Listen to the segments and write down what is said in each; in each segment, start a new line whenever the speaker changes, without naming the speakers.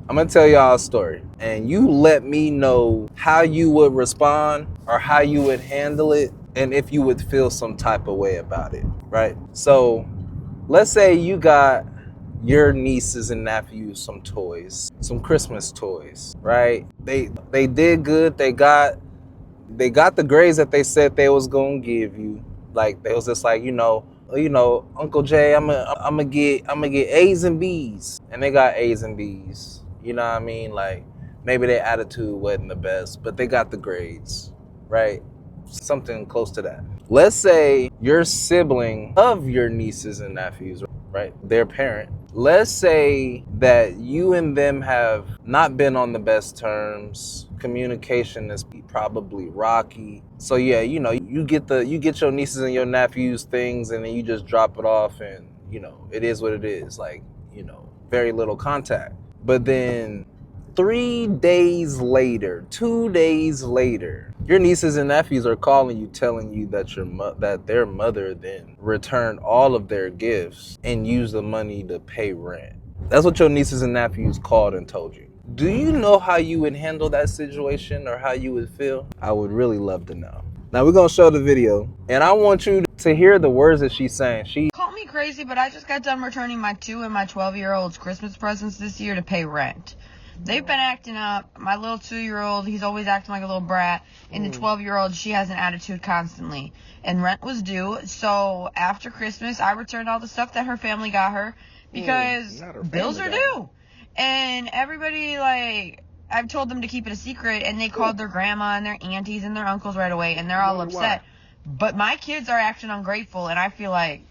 I'm gonna tell y'all a story, and you let me know how you would respond or how you would handle it, and if you would feel some type of way about it, right? So let's say you got your nieces and nephews some toys, some Christmas toys, right? They did good. They got the grades that they said they was gonna give you. Like they was just like, Uncle Jay, I'm gonna get A's and B's, and they got A's and B's. You know what I mean? Like maybe their attitude wasn't the best, but they got the grades, right? Something close to that. Let's say your sibling of your nieces and nephews, right? Their parent. Let's say that you and them have not been on the best terms. Communication is probably rocky. So yeah, you get your nieces and your nephews things, and then you just drop it off, and it is what it is. Like, very little contact. But then 3 days later, 2 days later, your nieces and nephews are calling you, telling you that that their mother then returned all of their gifts and used the money to pay rent. That's what your nieces and nephews called and told you. Do you know how you would handle that situation or how you would feel? I would really love to know. Now we're gonna show the video, and I want you to hear the words that she's saying. She
call me crazy, but I just got done returning my 2 and my 12-year-old's Christmas presents this year to pay rent. They've been acting up. My little 2-year-old, he's always acting like a little brat. And the 12-year-old, she has an attitude constantly. And rent was due. So after Christmas, I returned all the stuff that her family got her because bills are due. And everybody, I've told them to keep it a secret. And they called their grandma and their aunties and their uncles right away. And they're all upset. But my kids are acting ungrateful. And I feel like,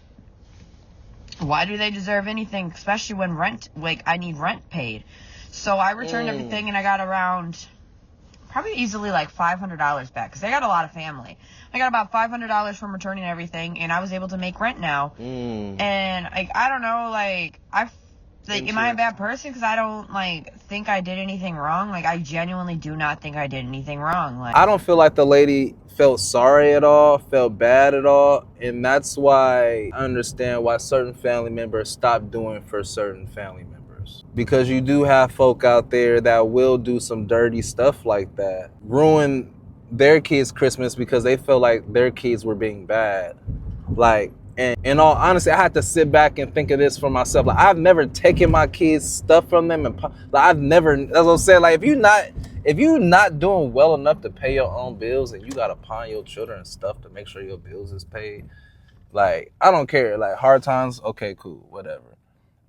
why do they deserve anything? Especially when I need rent paid. So I returned everything, and I got around probably easily $500 back because I got a lot of family. I got about $500 from returning everything, and I was able to make rent now. And I don't know, am I a bad person because I don't think I did anything wrong? I genuinely do not think I did anything wrong.
I don't feel like the lady felt sorry at all, felt bad at all, and that's why I understand why certain family members stop doing for certain family members. Because you do have folk out there that will do some dirty stuff like that, ruin their kids' Christmas because they feel like their kids were being bad. And in all honesty, I had to sit back and think of this for myself. I've never taken my kids' stuff from them, and I've never. As I'm saying, if you're not doing well enough to pay your own bills, and you gotta pawn your children's stuff to make sure your bills is paid, I don't care. Hard times, okay, cool, whatever.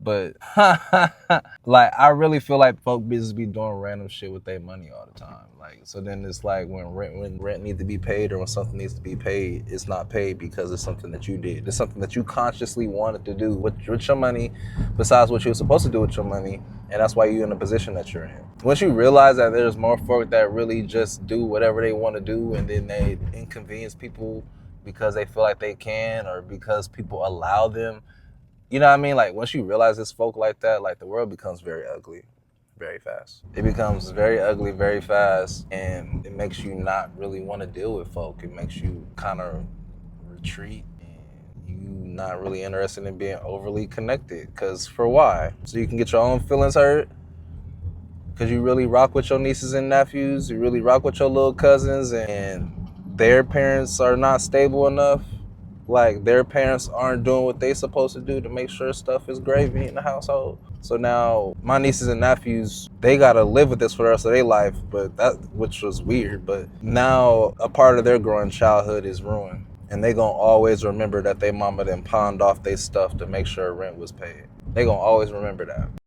But I really feel like folk business be doing random shit with their money all the time. So then it's when rent needs to be paid or when something needs to be paid, it's not paid because it's something that you did. It's something that you consciously wanted to do with your money, besides what you were supposed to do with your money, and that's why you're in the position that you're in. Once you realize that there's more folk that really just do whatever they want to do, and then they inconvenience people because they feel like they can or because people allow them. You know what I mean? Once you realize it's folk like that, the world becomes very ugly very fast. It becomes very ugly very fast, and it makes you not really want to deal with folk. It makes you kind of retreat, and you not really interested in being overly connected. Because for why? So you can get your own feelings hurt? Because you really rock with your nieces and nephews? You really rock with your little cousins, and their parents are not stable enough? Their parents aren't doing what they supposed to do to make sure stuff is gravy in the household. So now my nieces and nephews, they gotta live with this for the rest of their life, which was weird. But now a part of their growing childhood is ruined, and they gonna always remember that they mama then pawned off their stuff to make sure rent was paid. They gonna always remember that.